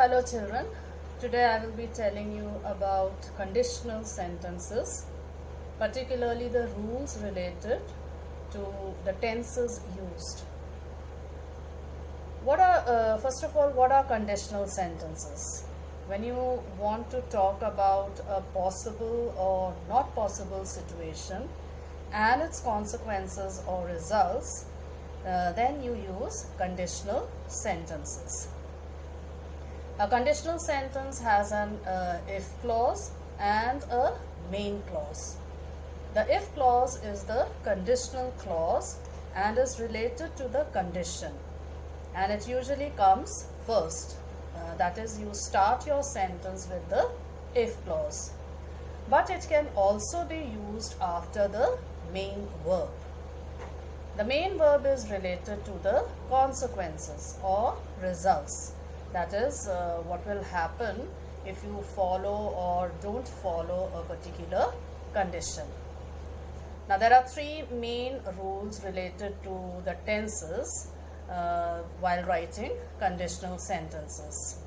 Hello children, today I will be telling you about conditional sentences, particularly the rules related to the tenses used. First of all, what are conditional sentences? When you want to talk about a possible or not possible situation and its consequences or results, then you use conditional sentences. A conditional sentence has an if clause and a main clause. The if clause is the conditional clause and is related to the condition, and it usually comes first. That is, you start your sentence with the if clause, but it can also be used after the main verb. The main verb is related to the consequences or results. That is, what will happen if you follow or don't follow a particular condition. Now, there are three main rules related to the tenses while writing conditional sentences.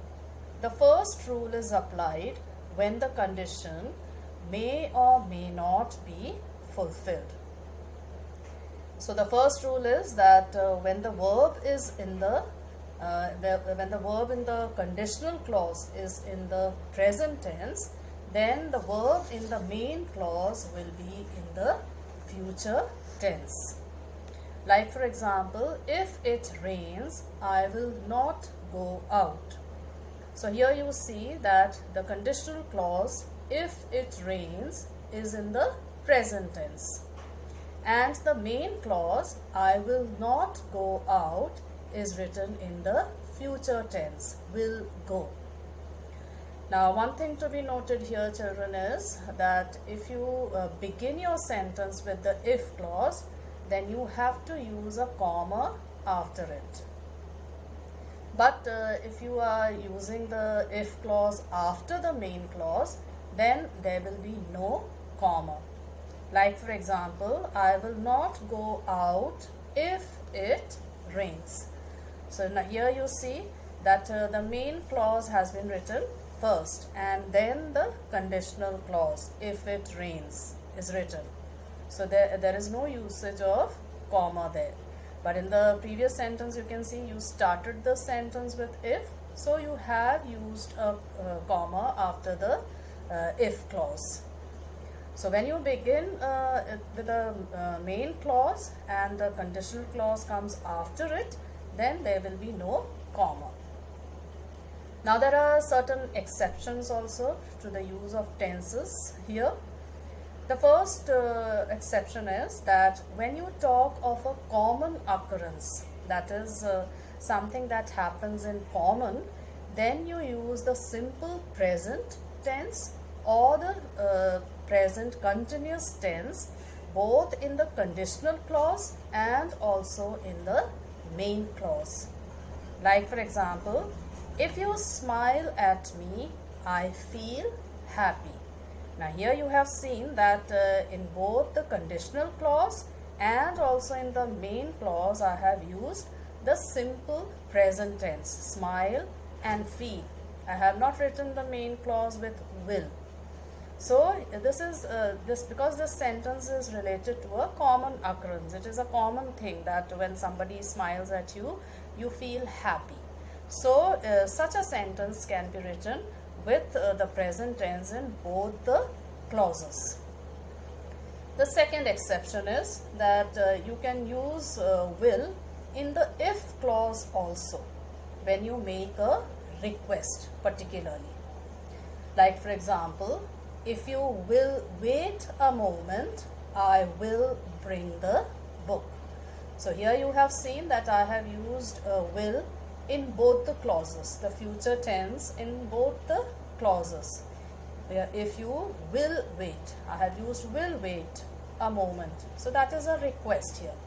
The first rule is applied when the condition may or may not be fulfilled. So, the first rule is that when the verb is in the when the verb in the conditional clause is in the present tense, then the verb in the main clause will be in the future tense. Like for example, if it rains, I will not go out. So here you see that the conditional clause, if it rains, is in the present tense, and the main clause, I will not go out, is written in the future tense, will go. Now, one thing to be noted here, children, is that if you begin your sentence with the if clause, then you have to use a comma after it. But if you are using the if clause after the main clause, then there will be no comma. Like for example, I will not go out if it rains. So now here you see that the main clause has been written first, and then the conditional clause, if it rains, is written. So there is no usage of comma there. But in the previous sentence, you can see you started the sentence with if, so you have used a comma after the if clause. So when you begin with the main clause and the conditional clause comes after it, then there will be no comma. Now there are certain exceptions also to the use of tenses here. The first exception is that when you talk of a common occurrence, that is something that happens in common, then you use the simple present tense or the present continuous tense, both in the conditional clause and also in the main clause. Like for example, if you smile at me, I feel happy. Now here you have seen that in both the conditional clause and also in the main clause, I have used the simple present tense, smile and feel. I have not written the main clause with will. So this is because this sentence is related to a common occurrence. It is a common thing that when somebody smiles at you, you feel happy. So such a sentence can be written with the present tense in both the clauses. The second exception is that you can use will in the if clause also when you make a request particularly. Like for example, if you will wait a moment, I will bring the book. So here you have seen that I have used will in both the clauses, the future tense in both the clauses. If you will wait, I have used will wait a moment. So that is a request here.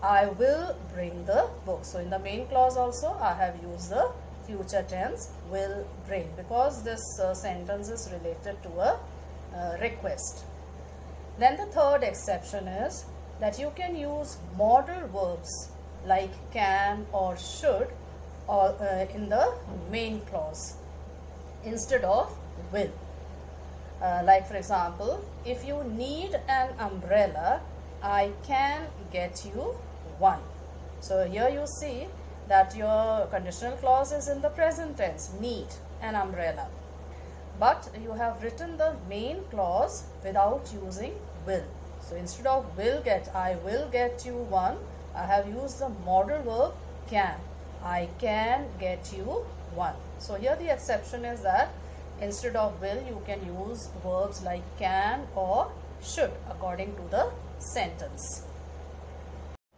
I will bring the book. So in the main clause also I have used the future tense will bring, because this sentence is related to a request. Then the third exception is that you can use modal verbs like can or should or in the main clause instead of will. Like for example, if you need an umbrella, I can get you one. So here you see that your conditional clause is in the present tense, need an umbrella. But you have written the main clause without using will. So instead of will get, I will get you one, I have used the modal verb can. I can get you one. So here the exception is that instead of will, you can use verbs like can or should according to the sentence.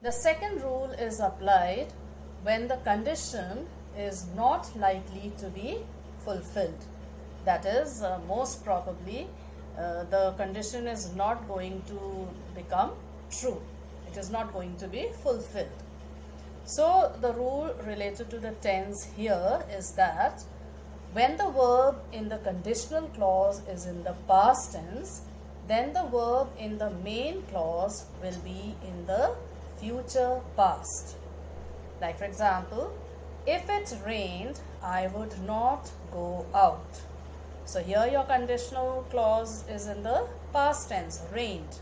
The second rule is applied when the condition is not likely to be fulfilled. That is, most probably the condition is not going to become true. It is not going to be fulfilled. So the rule related to the tense here is that when the verb in the conditional clause is in the past tense, then the verb in the main clause will be in the future past. Like for example, if it rained, I would not go out. So here your conditional clause is in the past tense, rained.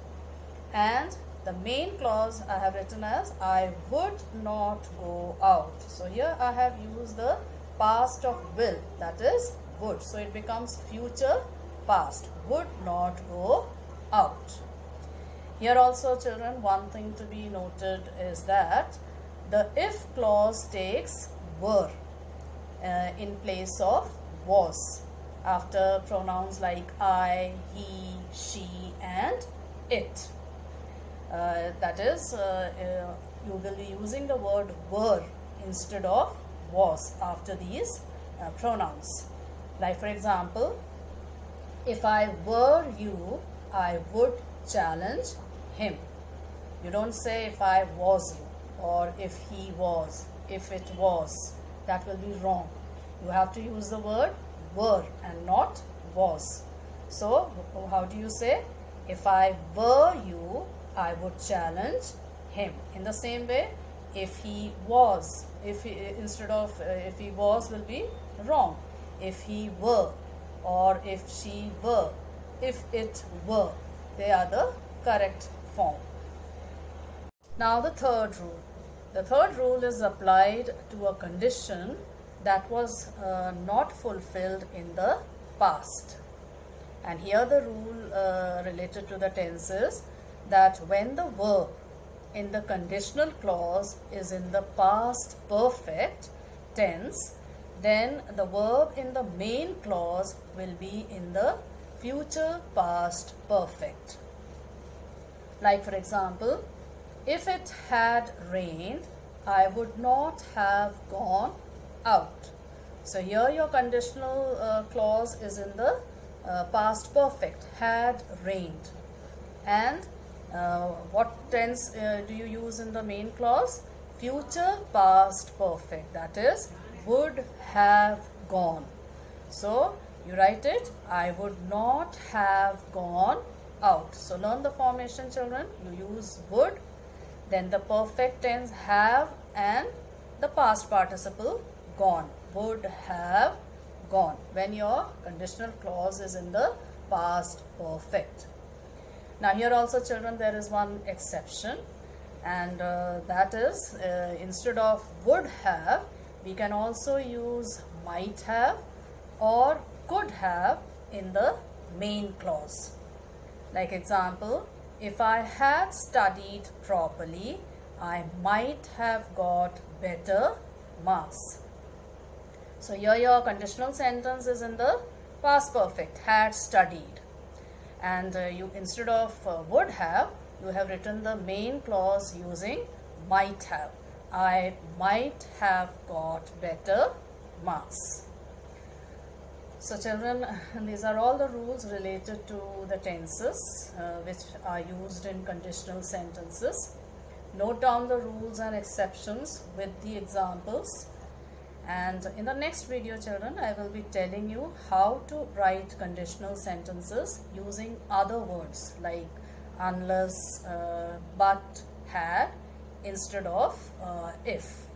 And the main clause I have written as I would not go out. So here I have used the past of will, that is would. So it becomes future past, would not go out. Here also children, one thing to be noted is that the if clause takes were in place of was after pronouns like I, he, she and it. That is, you will be using the word were instead of was after these pronouns. Like for example, if I were you, I would challenge him. You don't say if I was you or if he was, if it was. That will be wrong. You have to use the word were and not was. So how do you say? If I were you, I would challenge him. In the same way, if he was, instead of if he was will be wrong. If he were or if she were, if it were, they are the correct form. Now the third rule. The third rule is applied to a condition that was not fulfilled in the past. And here the rule related to the tense is that when the verb in the conditional clause is in the past perfect tense, then the verb in the main clause will be in the future past perfect. Like for example, if it had rained, I would not have gone out. So here your conditional clause is in the past perfect, had rained. And what tense do you use in the main clause? Future past perfect, that is would have gone. So you write it, I would not have gone out. So learn the formation children. You use would, then the perfect tense have and the past participle gone, would have gone, when your conditional clause is in the past perfect. Now here also children, there is one exception, and that is instead of would have, we can also use might have or could have in the main clause. Like example, if I had studied properly, I might have got better marks. So here your conditional sentence is in the past perfect, had studied. And you instead of would have, you have written the main clause using might have. I might have got better marks. So children, these are all the rules related to the tenses which are used in conditional sentences. Note down the rules and exceptions with the examples. And in the next video children, I will be telling you how to write conditional sentences using other words like unless, but, had instead of if.